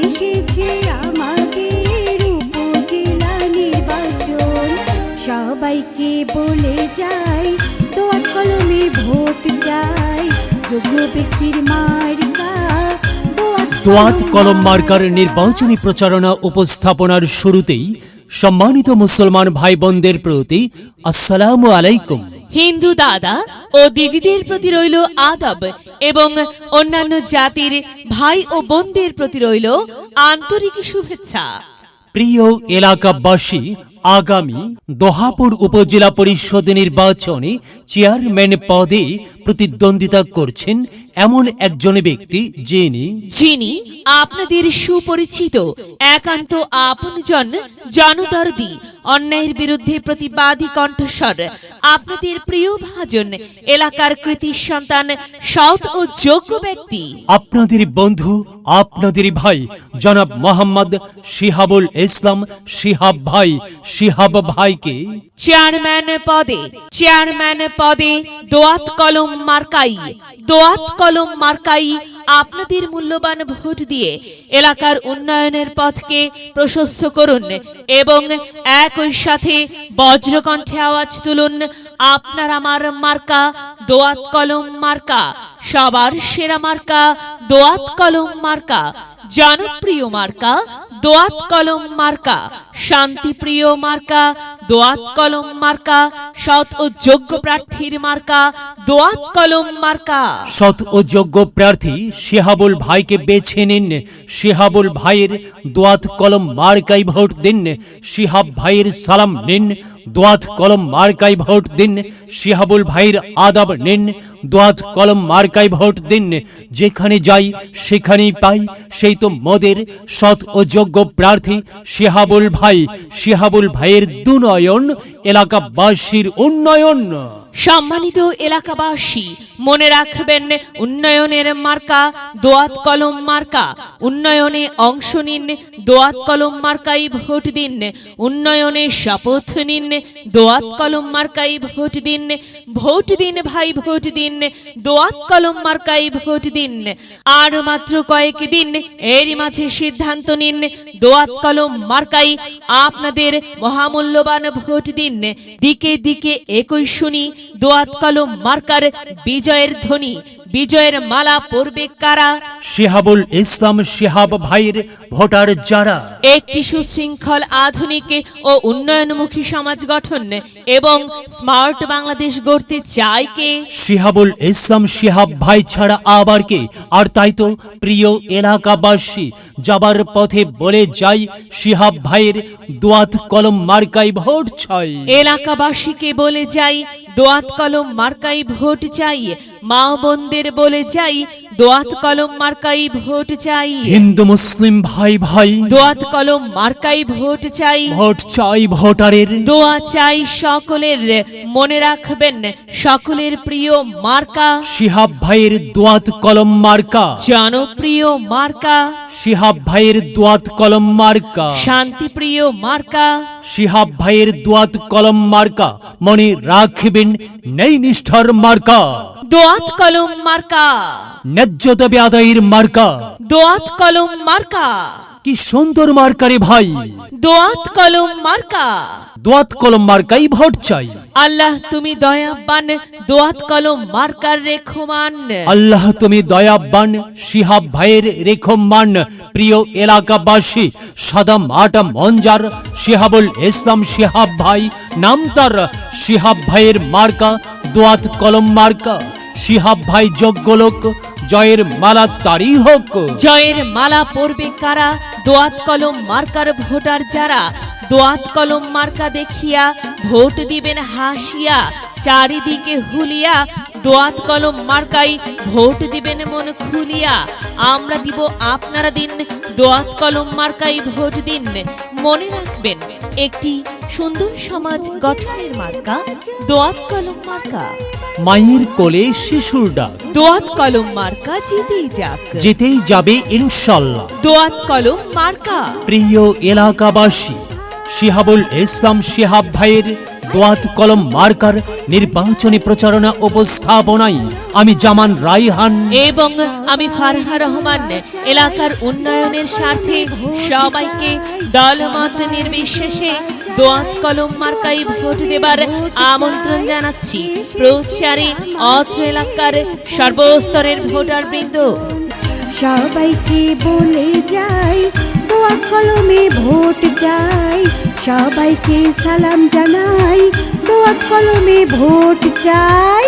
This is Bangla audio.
এসেছে আমাদের উপজেলা নির্বাচন। সবাইকে বলে যাই দোয়াত কলমে ভোট চাই, যোগ্য ব্যক্তির মার্কা দোয়াত কলম মার্কার নির্বাচনী প্রচারণা উপস্থাপনার শুরুতেই সম্মানিত মুসলমান ভাই বোনদের প্রতি আসসালামু আলাইকুম। হিন্দু দাদা ও দিদিদের প্রতি রইল আদব এবং অন্যান্য জাতির ভাই ও বোনদের প্রতি রইল আন্তরিক শুভেচ্ছা। প্রিয় এলাকাবাসী, আগামী দোহাপুর উপজেলা পরিষদ নির্বাচনে চেয়ারম্যান পদে প্রতিদ্বন্দ্বিতা করছেন এমন একজন ব্যক্তি যিনি আপনাদের সুপরিচিত একান্ত আপনজন, জনদরদি, অন্যায়ের বিরুদ্ধে প্রতিবাদী কণ্ঠস্বর, আপনাদের প্রিয় ভাজন, এলাকার কৃতি সন্তান, সৎ ও যোগ্য ব্যক্তি, আপনাদের বন্ধু, আপনাদের ভাই জনাব মোহাম্মদ শিহাবুল ইসলাম শিহাব ভাইকে চেয়ারম্যান পদে দোয়াত কলম মার্কাই আপনাদের মূল্যবান ভোট দিয়ে এলাকার উন্নয়নের পথকে প্রশস্ত করুন এবং একই সাথে বজ্রকণ্ঠে আওয়াজ তুলুন, আপনার আমার মার্কা দোয়াত কলম মার্কা, সবার সেরা মার্কা দোয়াত কলম মার্কা, জনপ্রিয় মার্কা দোয়াত কলম মার্কা, শান্তিপ্রিয় মার্কা দোয়াত কলম মার্কা, সৎ ও যোগ্য প্রার্থীর মার্কা দোয়াত কলম মার্কা। সৎ ও যোগ্য প্রার্থী শিহাবুল ভাইকে বেছে নিন। শিহাবুল ভাইয়ের দোয়াত কলম মার্কাই ভোট দিন। শিহাব ভাইয়ের সালাম নিন, দোয়াত কলম মার্কাই ভোট দিন। শিহাবুল ভাইয়ের আদাব নিন, দোয়াত কলম মার্কাই ভোট দিন। যেখানে যাই সেখানেই পাই সেই তো মোদের সৎ ও যোগ্য প্রার্থী শিহাবুল ভাইয়ের দুনয়ন, এলাকাবাসীর উন্নয়ন। সম্মানিত এলাকাবাসী, মনে রাখবেন, উন্নয়নের মার্কা দোয়াত কলম মার্কা। উন্নয়নে অংশ নিন, দোয়াত কলম মার্কাই ভোট দিন। উন্নয়নে শপথ নিন, দোয়াত কলম মার্কাই ভোট দিন। ভোট দিন ভাই, ভোট দিন, দোয়াত কলম মার্কাই ভোট দিন। আর মাত্র কয়েক দিন, এরই মাঝে সিদ্ধান্ত নিন, দোয়াত কলম মার্কাই আপনাদের মহামূল্যবান ভোট দিন। দিকে দিকে একই শুনি দোয়াত কলম মার্কার বিজয়ের ধ্বনি, বিজয়ের মালা পরবে কারা? শিহাবুল ইসলাম শিহাব ভাইয়ের ভোটার যারা একটি সুশৃঙ্খল, আধুনিক ও উন্নয়নমুখী সমাজ গঠন এবং স্মার্ট বাংলাদেশ গড়তে চায় কে? শিহাবুল ইসলাম শিহাব ভাই ছাড়া আবার কে? আর তাই তো প্রিয় এলাকাবাসী, যাবার পথে বলে যাই শিহাব ভাইয়ের দোয়াত কলম মার্কাই ভোট চাই। এলাকাবাসীকে বলে যাই দোয়াত কলম মার্কাই ভোট চাই। মা বোনদের বলে যাই দোয়াত কলম মার্কাই ভোট চাই। হিন্দু মুসলিম ভাই দোয়াত কলম মার্কাই ভোট চাই। ভোট চাই ভোটারের, দোয়া চাই সকলের। মনে রাখবেন, সকলের প্রিয় মার্কা শিহাব ভাইয়ের দোয়াত কলম মার্কা, জনপ্রিয় মার্কা শিহাব ভাইয়ের দোয়াত কলম মার্কা, শান্তিপ্রিয় মার্কা শিহাব ভাইয়ের দোয়াত কলম মার্কা। মনে রাখবেন, নেই নিষ্ঠার মার্কা দোয়াত কলম মার্কা, ন্যায্য দাবি আদায়ের মার্কা। দোয়াত কলম মার্কা, কি সুন্দর মার্কারে ভাই, দোয়াত কলম মার্কা। দোয়াত কলম মার্কাই ভোট চাই। আল্লাহ তুমি দয়াবান, দোয়াত কলম মার্কার রেখমান। আল্লাহ তুমি দয়াবান, শিহাব ভাইয়ের রেখমান। প্রিয় এলাকাবাসী, সাদা মাটা মঞ্জার শিহাবুল ইসলাম শিহাব ভাই নাম তার। শিহাব ভাইয়ের মার্কা দোয়াত কলম মার্কা। শিহাব ভাই যোগ্য লোক, জয়ের মালা তারই হোক। জয়ের মালা পরবে কারা? দোয়াত কলম মার্কার ভোটার যারা। দোয়াত কলম মার্কা দেখিয়া ভোট দিবেন হাসিয়া, চারিদিকে হুলিয়া দোয়াত কলম মার্কাই ভোট দিবেন মন খুলিয়া। আমরা দিব, আপনারা দিন, দোয়াত কলম মার্কাই ভোট দিন। মনে রাখবেন, একটি সুন্দর সমাজ গঠনের মার্কা দোয়াত কলম মার্কা। মায়ের কোলে শিশুর ডাক, দোয়াত কলম মার্কা জিতেই যাক, যেতেই যাবে ইনশাল্লাহ। দোয়াত কলম মার্কা। প্রিয় এলাকাবাসী, শিহাবুল ইসলাম শিহাব ভাইয়ের দোয়াত কলম মার্কার নির্বাচনী প্রচারণা উপস্থাপনায় আমি জামান রাইহান এবং আমি ফারহা রহমান এলাকার উন্নয়নের স্বার্থে সবাইকে দলমত নির্বিশেষে দোয়াত কলম মার্কায় ভোট দেবার আমন্ত্রণ জানাচ্ছি। প্রচারে অত্র এলাকার সর্বস্তরের ভোটারবৃন্দ। সবাইকে বলে যাই দোয়াত কলমে ভোট চাই, সবাইকে সালাম জানাই দোয়াত কলমে ভোট চাই।